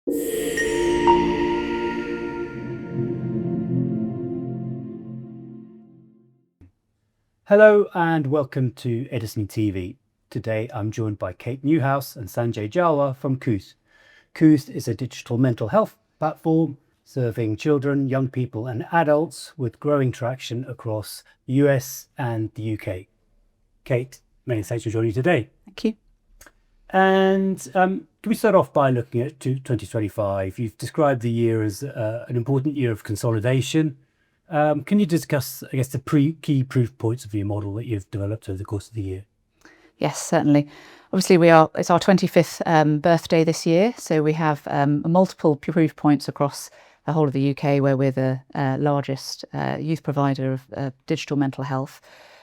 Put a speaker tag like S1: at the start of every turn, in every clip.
S1: Hello and welcome to Edison TV. Today I'm joined by Newhouse and Sanjay Jawa from Kooth. Kooth is a digital mental health platform serving children, young people and adults with growing traction across the US and the UK. Kate, many thanks for joining today.
S2: Thank you.
S1: And can we start off by looking at 2025? You've described the year as an important year of consolidation. Can you discuss, I guess, the key proof points of your model that you've developed over the course of the year?
S2: Yes, certainly. Obviously, it's our 25th birthday this year, so we have multiple proof points across the whole of the UK, where we're the largest youth provider of digital mental health.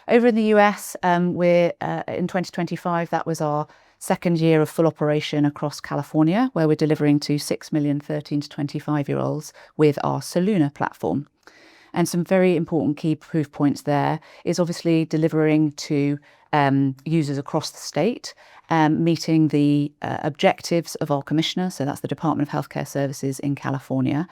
S2: Over in the US, we're in 2025, that was our second year of full operation across California, where we're delivering to 6 million 13 to 25-year-olds with our Soluna platform. And some very important key proof points there is obviously delivering to users across the state, meeting the objectives of our commissioner, so that's the Department of Healthcare Services in California.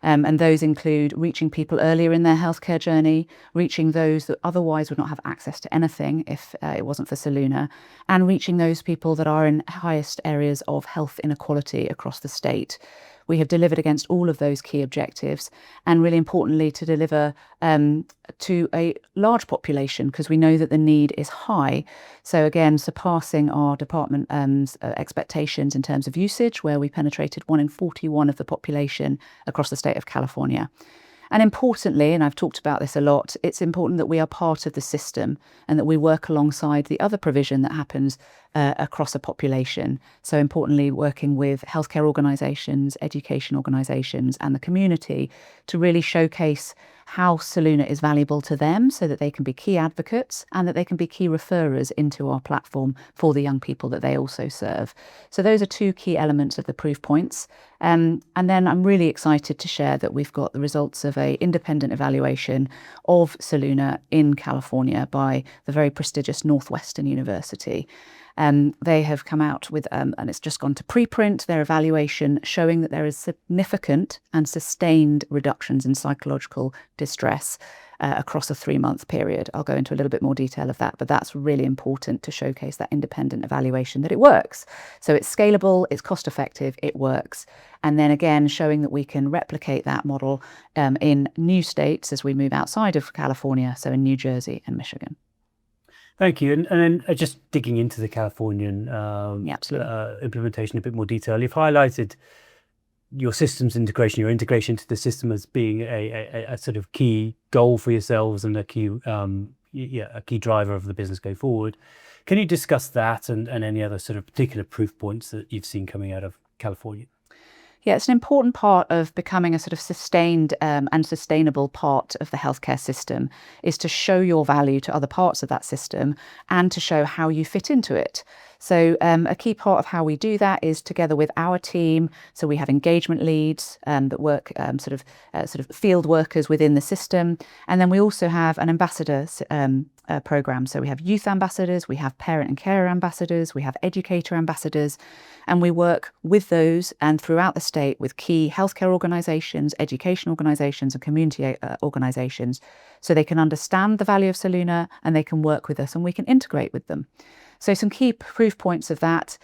S2: And those include reaching people earlier in their healthcare journey, reaching those that otherwise would not have access to anything if it wasn't for Soluna, and reaching those people that are in highest areas of health inequality across the state. We have delivered against all of those key objectives, and really importantly to deliver to a large population, because we know that the need is high. So again, surpassing our department expectations in terms of usage, where we penetrated 1 in 41 of the population across the state of California. And importantly, and I've talked about this a lot, it's important that we are part of the system and that we work alongside the other provision that happens across a population. So importantly, working with healthcare organisations, education organisations and the community to really showcase how Soluna is valuable to them, so that they can be key advocates and that they can be key referrers into our platform for the young people that they also serve. So those are two key elements of the proof points. And then I'm really excited to share that we've got the results of an independent evaluation of Soluna in California by the very prestigious Northwestern University. They have come out with, and it's just gone to preprint, their evaluation showing that there is significant and sustained reductions in psychological distress across a 3-month period. I'll go into a little bit more detail of that, but that's really important to showcase that independent evaluation that it works. So it's scalable, it's cost effective, it works. And then again, showing that we can replicate that model in new states as we move outside of California, so in New Jersey and Michigan.
S1: Thank you. And then just digging into the Californian implementation in a bit more detail, you've highlighted your systems integration, your integration to the system as being a sort of key goal for yourselves and a key driver of the business going forward. Can you discuss that and any other sort of particular proof points that you've seen coming out of California?
S2: Yeah, it's an important part of becoming a sort of sustained and sustainable part of the healthcare system, is to show your value to other parts of that system and to show how you fit into it. So a key part of how we do that is together with our team. So we have engagement leads that work sort of field workers within the system. And then we also have an ambassador program. So we have youth ambassadors, we have parent and carer ambassadors, we have educator ambassadors, and we work with those and throughout the state with key healthcare organisations, education organisations and community organisations, so they can understand the value of Soluna and they can work with us and we can integrate with them. So some key proof points of that,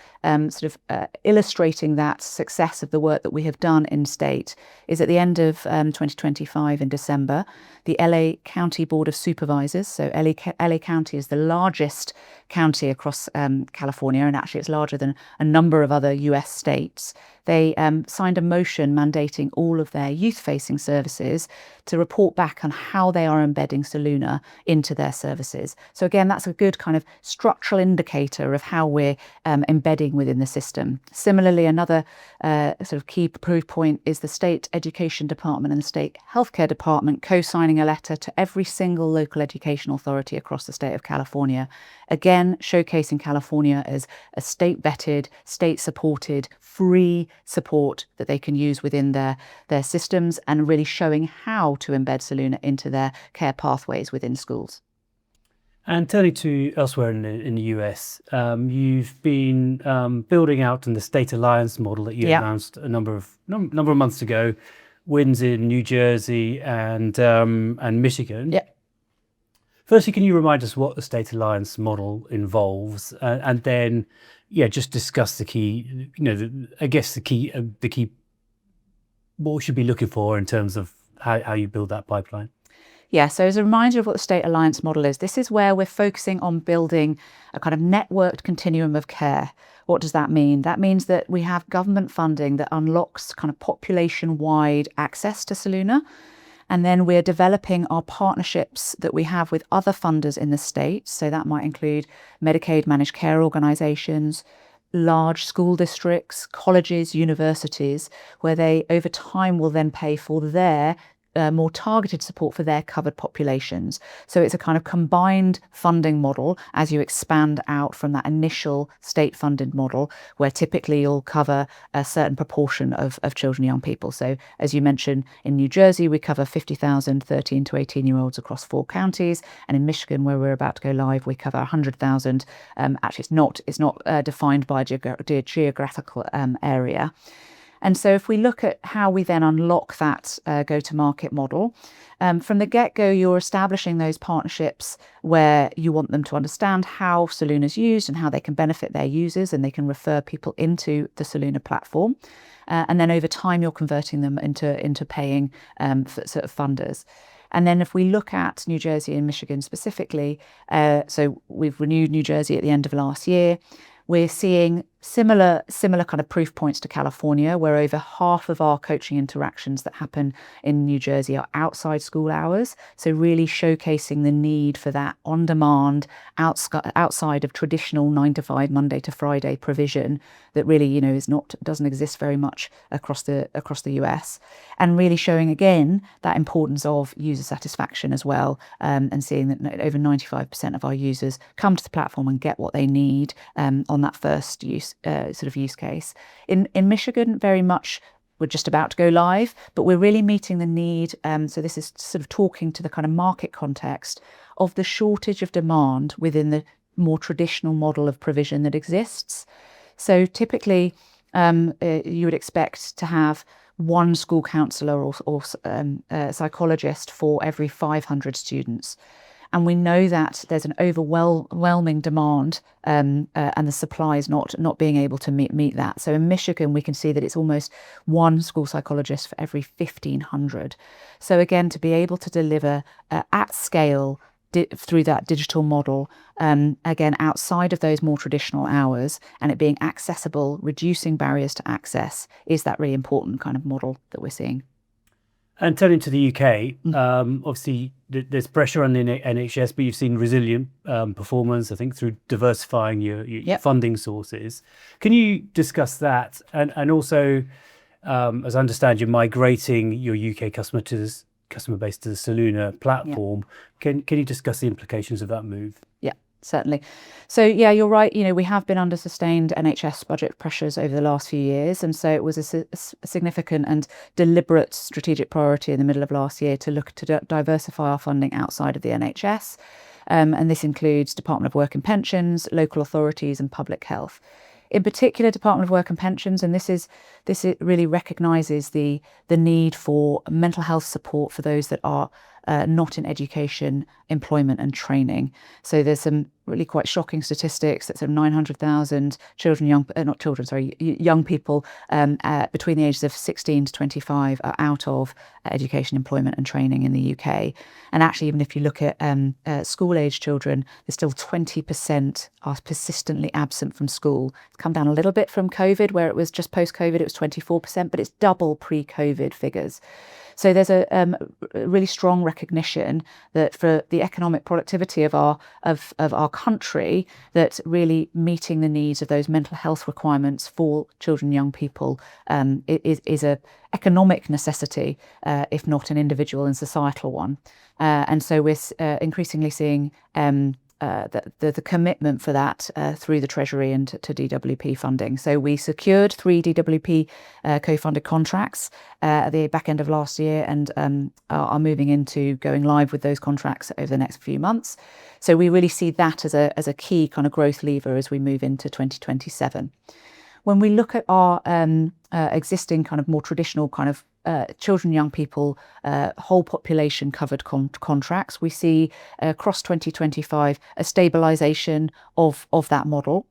S2: illustrating that success of the work that we have done in state, is at the end of 2025 in December, the LA County Board of Supervisors, so LA County is the largest county across California, and actually it's larger than a number of other US states. They signed a motion mandating all of their youth-facing services to report back on how they are embedding Soluna into their services. So again, that's a good kind of structural indicator of how we're embedding within the system. Similarly, another sort of key proof point is the State Education Department and the State Healthcare Department co-signing a letter to every single local education authority across the state of California, again showcasing California as a state-vetted, state-supported, free support that they can use within their systems, and really showing how to embed Soluna into their care pathways within schools.
S1: And turning to elsewhere in the US, you've been building out in the State Alliance model that you announced a number of months ago, wins in New Jersey and Michigan.
S2: Yeah.
S1: Firstly, can you remind us what the State Alliance model involves, and then, just discuss the key, the key, what we should be looking for in terms of how you build that pipeline.
S2: Yeah, so as a reminder of what the State Alliance model is, this is where we're focusing on building a kind of networked continuum of care. What does that mean? That means that we have government funding that unlocks kind of population-wide access to Soluna. And then we're developing our partnerships that we have with other funders in the state. So that might include Medicaid managed care organisations, large school districts, colleges, universities, where they over time will then pay for their more targeted support for their covered populations. So it's a kind of combined funding model as you expand out from that initial state-funded model, where typically you'll cover a certain proportion of children and young people. So as you mentioned, in New Jersey, we cover 50,000 13 to 18-year-olds across 4 counties. And in Michigan, where we're about to go live, we cover 100,000. Actually, it's not defined by geographical area. And so if we look at how we then unlock that go-to-market model, from the get-go, you're establishing those partnerships where you want them to understand how Soluna is used and how they can benefit their users, and they can refer people into the Soluna platform. And then over time, you're converting them into paying sort of funders. And then if we look at New Jersey and Michigan specifically, so we've renewed New Jersey at the end of last year. We're seeing similar kind of proof points to California, where over half of our coaching interactions that happen in New Jersey are outside school hours. So really showcasing the need for that on-demand, outside of traditional 9 to 5, Monday to Friday provision that really, doesn't exist very much across the US, and really showing again that importance of user satisfaction as well, and seeing that over 95% of our users come to the platform and get what they need on that first use case. In Michigan, very much we're just about to go live, but we're really meeting the need. So this is sort of talking to the kind of market context of the shortage of demand within the more traditional model of provision that exists. So typically, you would expect to have one school counsellor or psychologist for every 500 students. And we know that there's an overwhelming demand, and the supply is not being able to meet that. So in Michigan, we can see that it's almost one school psychologist for every 1,500. So again, to be able to deliver at scale through that digital model, again, outside of those more traditional hours, and it being accessible, reducing barriers to access, is that really important kind of model that we're seeing.
S1: And turning to the UK, obviously there's pressure on the NHS, but you've seen resilient performance, I think, through diversifying your funding sources. Can you discuss that? And also, as I understand, you're migrating your UK customer base to the Soluna platform. Can you discuss the implications of that move?
S2: Yeah, certainly. So yeah, you're right. We have been under sustained NHS budget pressures over the last few years, and so it was a significant and deliberate strategic priority in the middle of last year to look to diversify our funding outside of the NHS, and this includes Department of Work and Pensions, local authorities, and public health. In particular, Department of Work and Pensions, and this really recognises the need for mental health support for those that are not in education, employment and training. So there's some really quite shocking statistics that some 900,000 young people between the ages of 16 to 25 are out of education, employment and training in the UK. And actually, even if you look at school-age children, there's still 20% are persistently absent from school. It's come down a little bit from COVID, where it was just post-COVID, it was 24%, but it's double pre-COVID figures. So there's a really strong recognition that for the economic productivity of our country, that really meeting the needs of those mental health requirements for children and young people is a economic necessity, if not an individual and societal one. And so we're increasingly seeing the commitment for that through the Treasury and to DWP funding. So we secured 3 DWP co-funded contracts at the back end of last year, and are moving into going live with those contracts over the next few months. So we really see that as a key kind of growth lever as we move into 2027. When we look at our existing kind of more traditional kind of children, young people, whole population covered contracts, we see across 2025 a stabilisation of that model,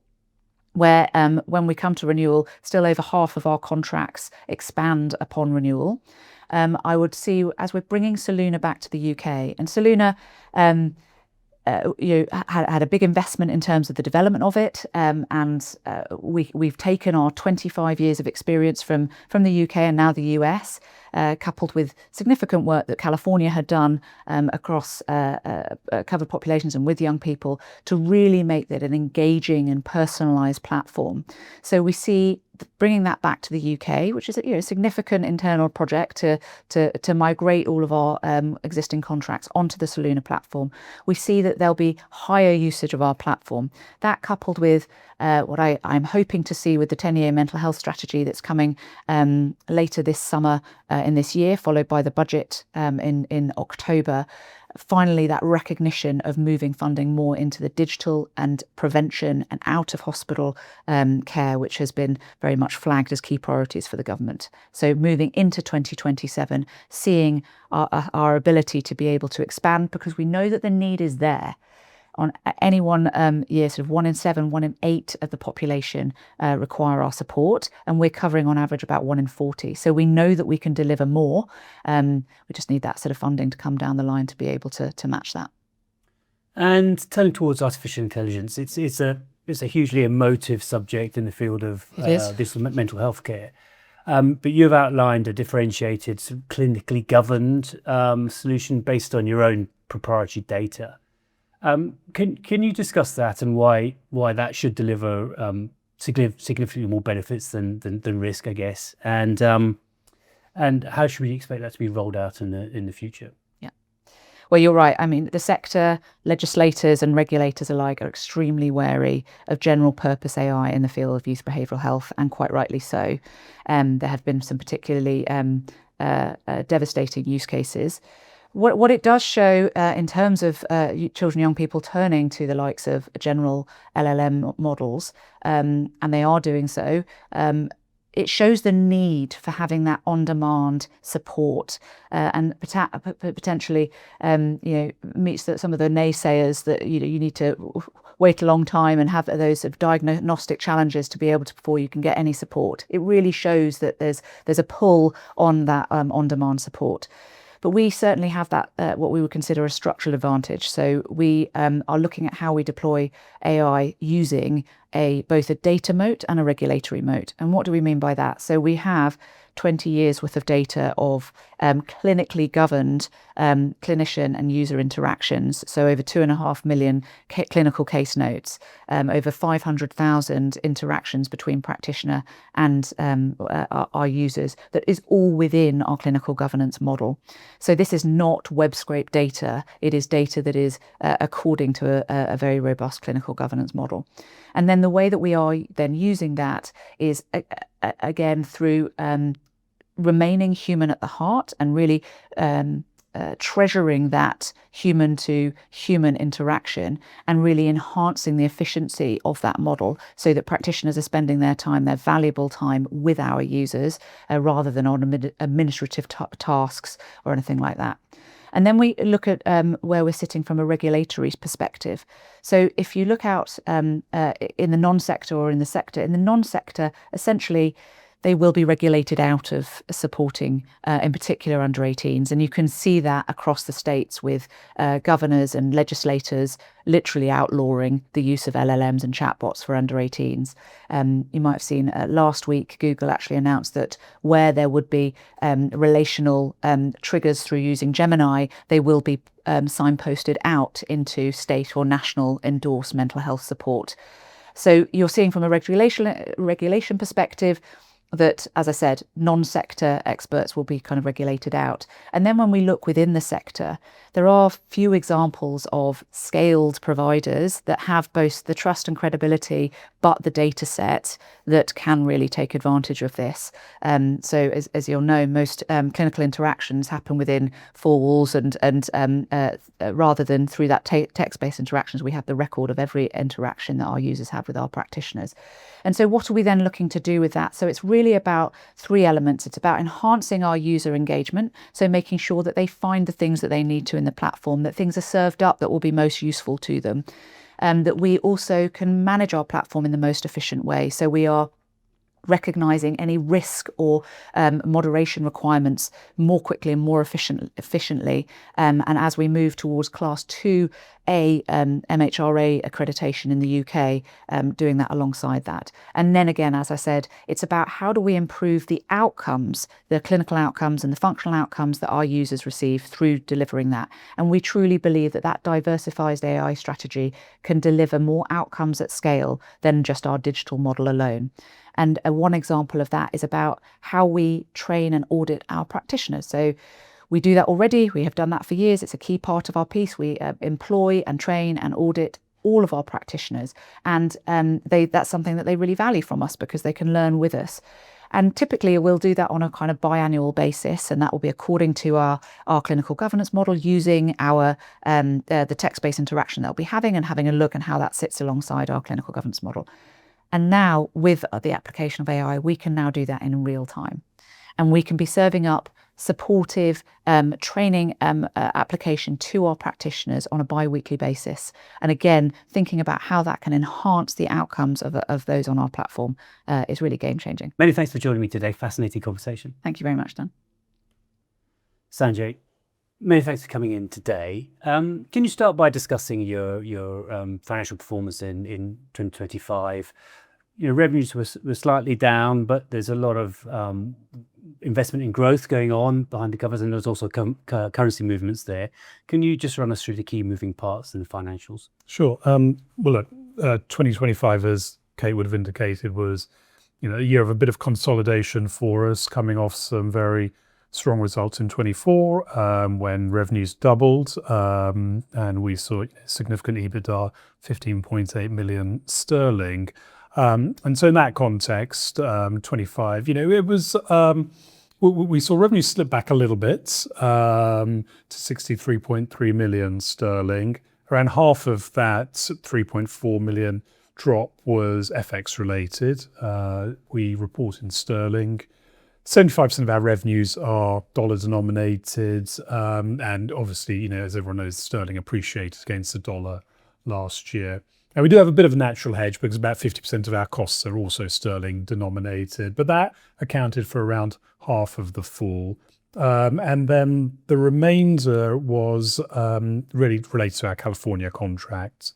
S2: where when we come to renewal, still over half of our contracts expand upon renewal. I would see, as we're bringing Soluna back to the UK, and Soluna had a big investment in terms of the development of it, and we've taken our 25 years of experience from the UK and now the US, coupled with significant work that California had done across covered populations and with young people, to really make that an engaging and personalised platform. So we see bringing that back to the UK, which is a significant internal project to migrate all of our existing contracts onto the Soluna platform. We see that there'll be higher usage of our platform. That, coupled with what I'm hoping to see with the 10-year mental health strategy that's coming later this summer in this year, followed by the budget in October. Finally, that recognition of moving funding more into the digital and prevention and out of hospital care, which has been very much flagged as key priorities for the government. So moving into 2027, seeing our ability to be able to expand, because we know that the need is there. On any one year, sort of 1 in 7, 1 in 8 of the population require our support, and we're covering on average about 1 in 40. So we know that we can deliver more. We just need that sort of funding to come down the line to be able to match that.
S1: And turning towards artificial intelligence, it's a hugely emotive subject in the field of this mental health care. But you've outlined a differentiated, clinically governed solution based on your own proprietary data. Can you discuss that and why that should deliver significantly more benefits than risk, I guess, and how should we expect that to be rolled out in the future?
S2: Yeah, well, you're right. I mean, the sector, legislators and regulators alike are extremely wary of general purpose AI in the field of youth behavioural health, and quite rightly so. There have been some particularly devastating use cases. What it does show in terms of children, young people turning to the likes of general LLM models, and they are doing so, it shows the need for having that on-demand support, and potentially, meets some of the naysayers that you need to wait a long time and have those sort of diagnostic challenges to be able to before you can get any support. It really shows that there's a pull on that on-demand support. But we certainly have that, what we would consider a structural advantage. So we are looking at how we deploy AI using both a data moat and a regulatory moat. And what do we mean by that? So we have 20 years worth of data of clinically governed clinician and user interactions. So over 2.5 million clinical case notes, over 500,000 interactions between practitioner and our users. That is all within our clinical governance model. So this is not web scrape data. It is data that is according to a very robust clinical governance model. And then the way that we are then using that is, again, through remaining human at the heart and really treasuring that human to human interaction and really enhancing the efficiency of that model so that practitioners are spending their valuable time with our users rather than on administrative tasks or anything like that. And then we look at where we're sitting from a regulatory perspective. So if you look out in the non-sector or in the sector, essentially they will be regulated out of supporting, in particular, under 18s. And you can see that across the states with governors and legislators literally outlawing the use of LLMs and chatbots for under 18s. You might have seen last week, Google actually announced that where there would be relational triggers through using Gemini, they will be signposted out into state or national endorsed mental health support. So you're seeing from a regulation perspective, that, as I said, non-sector experts will be kind of regulated out. And then when we look within the sector, there are few examples of scaled providers that have both the trust and credibility, but the data set that can really take advantage of this. So as you'll know, most clinical interactions happen within four walls, and rather than through that text-based interactions, we have the record of every interaction that our users have with our practitioners. And so what are we then looking to do with that? So it's really about three elements. It's about enhancing our user engagement, so making sure that they find the things that they need to in the platform, that things are served up that will be most useful to them, that we also can manage our platform in the most efficient way. So we are recognizing any risk or moderation requirements more quickly and more efficiently. And as we move towards Class 2A MHRA accreditation in the UK, doing that alongside that. And then again, as I said, it's about how do we improve the outcomes, the clinical outcomes and the functional outcomes that our users receive through delivering that. And we truly believe that that diversified AI strategy can deliver more outcomes at scale than just our digital model alone. And one example of that is about how we train and audit our practitioners. So we do that already. We have done that for years. It's a key part of our piece. We employ and train and audit all of our practitioners. And that's something that they really value from us because they can learn with us. And typically we'll do that on a kind of biannual basis, and that will be according to our clinical governance model, using our the text-based interaction that we'll be having and having a look at how that sits alongside our clinical governance model. And now with the application of AI, we can now do that in real time. And we can be serving up supportive training application to our practitioners on a bi-weekly basis. And again, thinking about how that can enhance the outcomes of those on our platform is really game-changing.
S1: Many thanks for joining me today. Fascinating conversation.
S2: Thank you very much, Dan.
S1: Sanjay, many thanks for coming in today. Can you start by discussing your financial performance in 2025? Revenues were slightly down, but there's a lot of investment in growth going on behind the covers, and there's also currency movements there. Can you just run us through the key moving parts in the financials?
S3: Sure. Well, look, 2025, as Kate would have indicated, was a year of a bit of consolidation for us, coming off some very strong results in 24 when revenues doubled, and we saw significant EBITDA, 15.8 million sterling. And so in that context, 25, it was, we saw revenue slip back a little bit to 63.3 million sterling. Around half of that 3.4 million drop was FX related. We report in sterling. 75% of our revenues are dollar denominated, and obviously, as everyone knows, sterling appreciated against the dollar last year. And we do have a bit of a natural hedge because about 50% of our costs are also sterling denominated, but that accounted for around half of the fall. And then the remainder was really related to our California contract.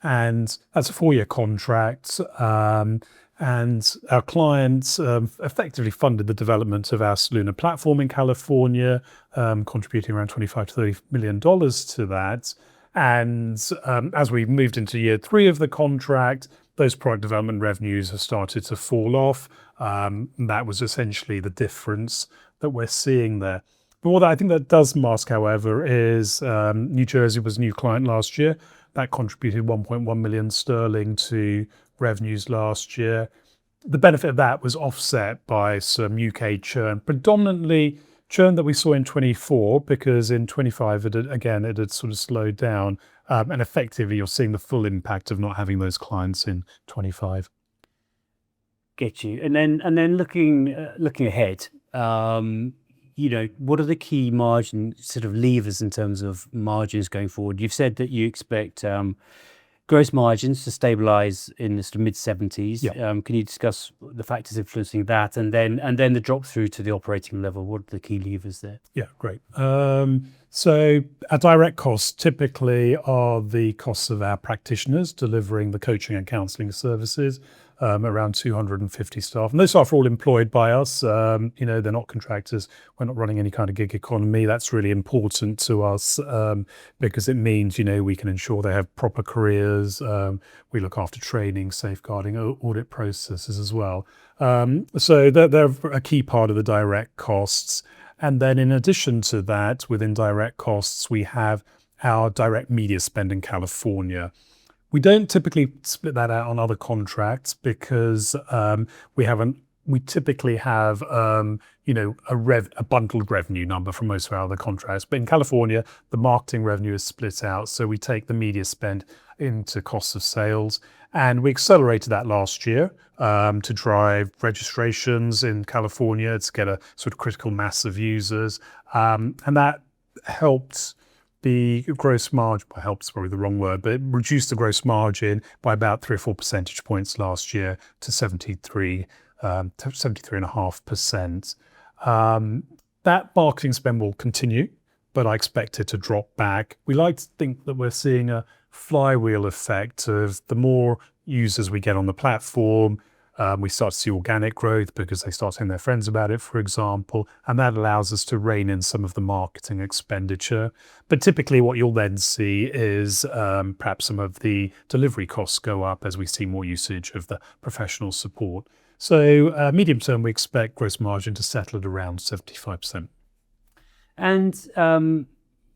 S3: And that's a 4-year contract. And our clients effectively funded the development of our Soluna platform in California, contributing around $25 to $30 million to that. And as we moved into year 3 of the contract, those product development revenues have started to fall off. That was essentially the difference that we're seeing there. But what I think that does mask, however, is New Jersey was a new client last year. That contributed 1.1 million sterling to revenues last year. The benefit of that was offset by some UK churn, predominantly churn that we saw in 24, because in 25, it had sort of slowed down. And effectively, you're seeing the full impact of not having those clients in 25.
S1: Get you. And then looking ahead, what are the key margin sort of levers in terms of margins going forward? You've said that you expect gross margins to stabilize in the sort of mid-70s.
S3: Yeah.
S1: Can you discuss the factors influencing that, and then the drop through to the operating level? What are the key levers there?
S3: Yeah, great. So our direct costs typically are the costs of our practitioners delivering the coaching and counselling services. around 250 staff. And those staff are all employed by us. They're not contractors. We're not running any kind of gig economy. That's really important to us because it means, we can ensure they have proper careers. We look after training, safeguarding, audit processes as well. So they're a key part of the direct costs. And then in addition to that, within direct costs, we have our direct media spend in California. We don't typically split that out on other contracts because we typically have a bundled revenue number from most of our other contracts. But in California, the marketing revenue is split out. So we take the media spend into costs of sales. And we accelerated that last year to drive registrations in California to get a sort of critical mass of users. And that helped the gross margin, helps probably the wrong word, but it reduced the gross margin by about 3 or 4 percentage points last year to 73.5%. That marketing spend will continue, but I expect it to drop back. We like to think that we're seeing a flywheel effect of the more users we get on the platform, we start to see organic growth because they start telling their friends about it, for example, and that allows us to rein in some of the marketing expenditure. But typically what you'll then see is perhaps some of the delivery costs go up as we see more usage of the professional support. So medium term, we expect gross margin to settle at around 75%.
S1: And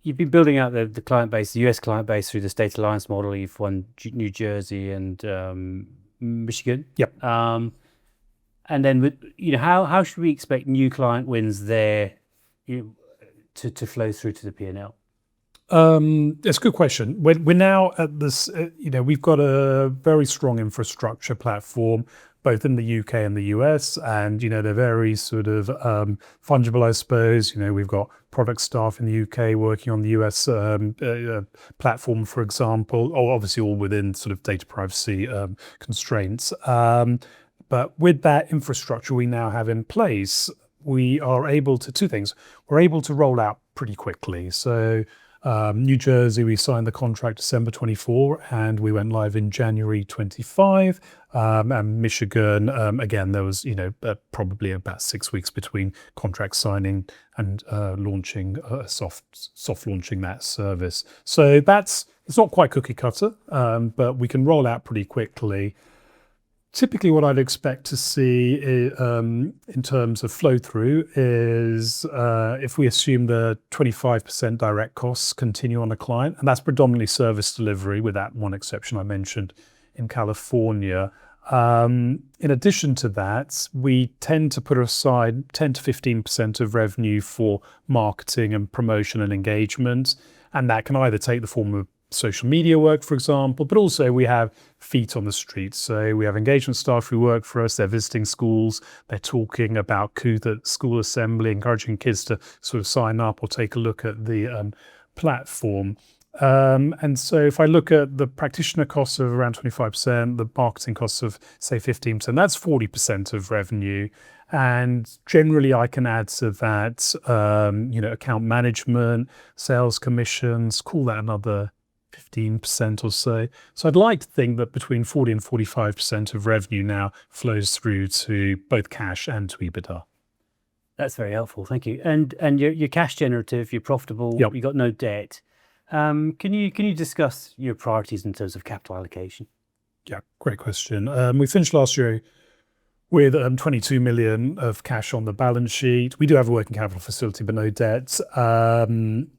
S1: you've been building out the client base, the US client base through the State Alliance model. You've won New Jersey and Michigan.
S3: Yep.
S1: And then, how should we expect new client wins there to flow through to the P&L?
S3: It's a good question. We're now at this, we've got a very strong infrastructure platform, both in the UK and the US, and, they're very sort of fungible, I suppose. We've got product staff in the UK working on the US platform, for example, obviously all within sort of data privacy constraints. But with that infrastructure we now have in place, we are able to, two things. We're able to roll out pretty quickly. So New Jersey, we signed the contract December 24 and we went live in January 25. And Michigan, again, there was, probably about 6 weeks between contract signing and launching, soft launching that service. So it's not quite cookie cutter, but we can roll out pretty quickly. Typically what I'd expect to see in terms of flow through is if we assume the 25% direct costs continue on a client, and that's predominantly service delivery with that one exception I mentioned in California. In addition to that, we tend to put aside 10 to 15% of revenue for marketing and promotion and engagement, and that can either take the form of social media work, for example, but also we have feet on the street. So we have engagement staff who work for us. They're visiting schools. They're talking about Kooth at school assembly, encouraging kids to sort of sign up or take a look at the platform. And so if I look at the practitioner costs of around 25%, the marketing costs of say 15%, that's 40% of revenue. And generally I can add to that, account management, sales commissions, call that another 15% or so. So I'd like to think that between 40 and 45% of revenue now flows through to both cash and to EBITDA.
S1: That's very helpful. Thank you. And you're cash generative, you're profitable,
S3: Yep.
S1: You've got no debt. Can you discuss your priorities in terms of capital allocation?
S3: Yeah, great question. We finished last year with 22 million of cash on the balance sheet. We do have a working capital facility, but no debt. And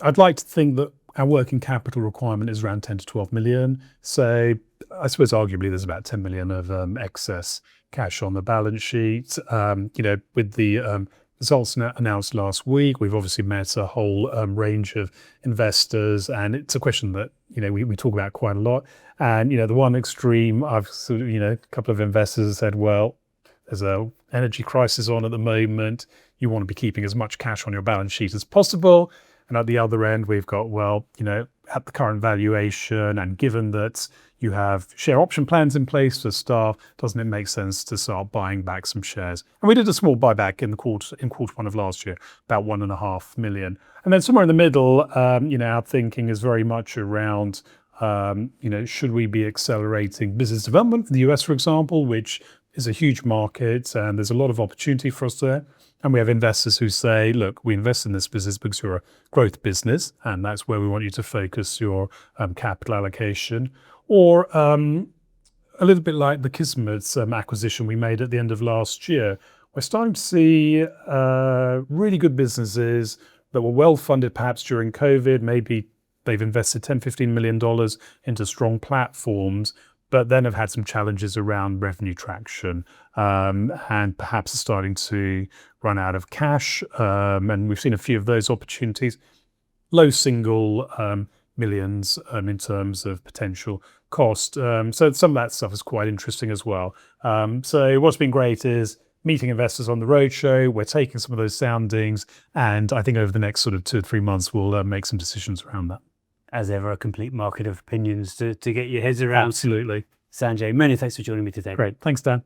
S3: I'd like to think that our working capital requirement is around 10 to 12 million. So I suppose arguably there's about 10 million of excess cash on the balance sheet. With the results announced last week, we've obviously met a whole range of investors, and it's a question that we talk about quite a lot. And the one extreme, I've sort of a couple of investors said, well, there's a energy crisis on at the moment. You want to be keeping as much cash on your balance sheet as possible. And at the other end, we've got, at the current valuation, and given that you have share option plans in place for staff, doesn't it make sense to start buying back some shares? And we did a small buyback in quarter one of last year, about 1.5 million. And then somewhere in the middle, our thinking is very much around Should we be accelerating business development in the US, for example, which is a huge market and there's a lot of opportunity for us there. And we have investors who say, look, we invest in this business because you're a growth business and that's where we want you to focus your capital allocation. Or a little bit like the Kismet acquisition we made at the end of last year. We're starting to see really good businesses that were well funded perhaps during COVID. Maybe they've invested $10, $15 million into strong platforms, but then have had some challenges around revenue traction and perhaps are starting to run out of cash. And we've seen a few of those opportunities, low single millions in terms of potential cost. So some of that stuff is quite interesting as well. So what's been great is meeting investors on the roadshow. We're taking some of those soundings, and I think over the next sort of 2 or 3 months, we'll make some decisions around that.
S1: As ever, a complete market of opinions to get your heads around.
S3: Absolutely.
S1: Sanjay, many thanks for joining me today.
S3: Great. Thanks, Dan.